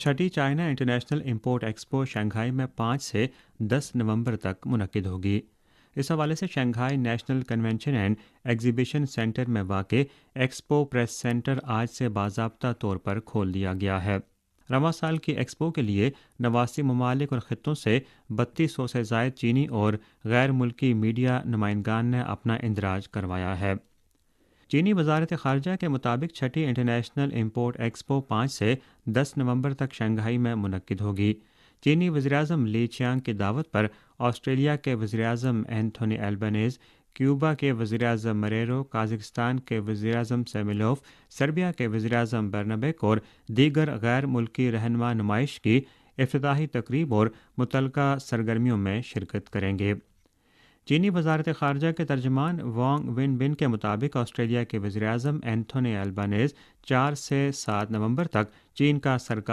छठी China international import expo Shanghai में 5 से 10 नवंबर तक मुनक्किद होगी। इस हवाले से Shanghai national convention and exhibition centre में वाक़ एक्सपो प्रेस सेंटर आज से बाज़ाब्ता तौर पर खोल दिया गया है। रवां साल की एक्सपो के लिए 89 ममालिक और ख़ित्तों से 3200 से ज़ायद चीनी और गैर मुल्की मीडिया नुमाइंदगान ने अपना इंदराज करवाया है। चीनी वजारत ख़ारजा के मुताबिक छठी इंटरनेशनल इंपोर्ट एक्सपो 5 से 10 नवंबर तक शंघाई में मुनक्किद होगी। चीनी वज़ीर-ए-आज़म ली चियांग की दावत पर ऑस्ट्रेलिया के वज़ीर-ए-आज़म एंथोनी एल्बनीज़, क्यूबा के वज़ीर-ए-आज़म मरेरो, काज़ाकिस्तान के वज़ीर-ए-आज़म सेमिलोव, सर्बिया के वज़ीर-ए-आज़म बर्नबेक और दीगर गैर मुल्की रहनुमा नुमाइश की इफ्तिताही तकरीब और मुतल्लका सरगर्मियों में शिरकत करेंगे। चीनी वजारत ख़ारजा के तर्जमान वांग विनबिन के मुताबिक ऑस्ट्रेलिया के वज़ीर-ए-आज़म एंथोनी एल्बनीज़ 4 से 7 नवंबर तक चीन का सरकार